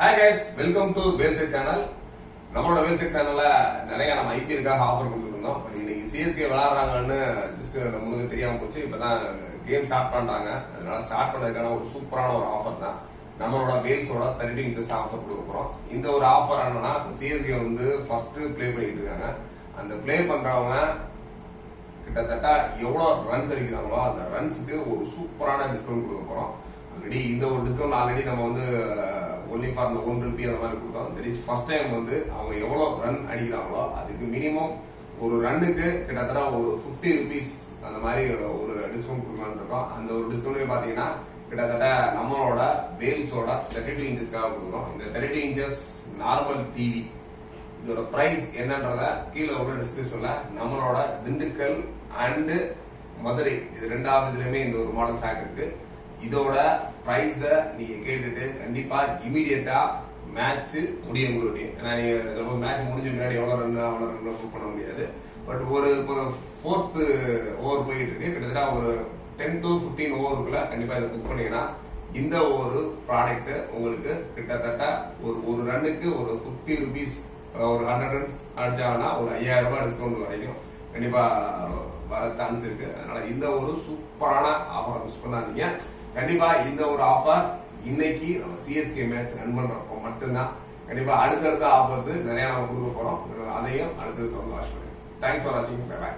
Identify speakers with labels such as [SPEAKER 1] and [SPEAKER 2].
[SPEAKER 1] Hi guys, welcome to Wellcheck channel. நம்மளோட Wellcheck channelல நிறைய நம்ம ஐபிஎல்காக ஆஃபர் கொடுத்துருந்தோம். பட் இன்னைக்கு சிஎஸ்கே விளையாடுறாங்கன்னு ஜஸ்ட் நம்மளுக்கு தெரியாம போச்சு. இப்பதான் கேம் ஸ்டார்ட் பண்றாங்க. அதனால ஸ்டார்ட் பண்ணதுக்கான ஒரு சூப்பரான ஒரு ஆஃபர் தான். நம்மளோட வேல்ஸோட 32 inches ஆஃபர் கொடுக்க போறோம். இந்த ஒரு ஆஃபர் என்னன்னா சிஎஸ்கே வந்து ஃபர்ஸ்ட் ப்ளே பண்ணிட்டு இருக்காங்க. அந்த ப்ளே பண்றவங்க கிட்டத்தட்ட எவ்வளவு ரன்ஸ் அடிக்கிறாங்களோ அந்த ரன்ஸுக்கு ஒரு சூப்பரான டிஸ்கவுண்ட் கொடுக்க போறோம். ஆல்ரெடி இந்த ஒரு டிஸ்கவுண்ட் ஆல்ரெடி நம்ம வந்து ஒன்லி ஃபார் அந்த ₹1 அந்த மாதிரி கொடுத்தோம். தட் இஸ் ஃபர்ஸ்ட் டைம் வந்து அவங்க எவ்வளவு ரன் அடிக்கிறாங்களோ அதுக்கு மினிமம் ஒரு ரன்னுக்கு கிட்டத்தட்ட ஒரு ₹50 அந்த மாதிரி ஒரு டிஸ்கவுண்ட் கொடுக்கலான்னு இருக்கோம். அந்த ஒரு டிஸ்கவுண்ட் பாத்தீங்கன்னா கிட்டத்தட்ட நம்மளோட வேல்ஸோட 32 inchesக்காக கொடுக்குறோம். இந்த 32 inches நார்மல் டிவி இதோட பிரைஸ் என்னன்றத கீழே உள்ள டிஸ்கிரிப்ஷன்ல நம்மளோட திண்டுக்கல் அண்ட் மதுரை இது ரெண்டாவதுலயுமே இந்த ஒரு மாடல் ஸ்டாக் இருக்கு. இதோட பிரைஸ நீங்க கேட்டுட்டு கண்டிப்பா இமீடியட்டா மேட்ச் முடியும் உங்களுக்கு. ஏன்னா நீங்க மேட்ச் முடிஞ்ச முன்னாடி எவ்வளவு ரன் புக் பண்ண முடியாது. பட் ஒரு 4th ஓவர் போயிட்டு இருக்கு. கிட்டத்தட்ட ஒரு 10 to 15 ஓவருக்குள்ள கண்டிப்பா இதை புக் பண்ணீங்கன்னா இந்த ஒரு ப்ராடக்ட் உங்களுக்கு கிட்டத்தட்ட ஒரு ரன்னுக்கு ஒரு ₹50 ஒரு 100 runs அடிச்சாங்கன்னா ஒரு ₹5000 டிஸ்கவுண்ட் வரைக்கும் கண்டிப்பா வர சான்ஸ் இருக்கு. அதனால இந்த ஒரு சூப்பரான ஆஃபர் மிஸ் பண்ணாதீங்க. கண்டிப்பா இந்த ஒரு ஆஃபர் இன்னைக்கு நம்ம சிஎஸ்கே மேட்ச் ரன் பண்றப்போ மட்டும்தான். கண்டிப்பா அடுத்தடுத்த ஆஃபர்ஸ் நிறைய நம்ம கொடுக்க போறோம். அதையும் அடுத்தடுத்து வந்து வாட்ச் பண்ணுங்க. தேங்க்ஸ் ஃபார் வாட்சிங். பை.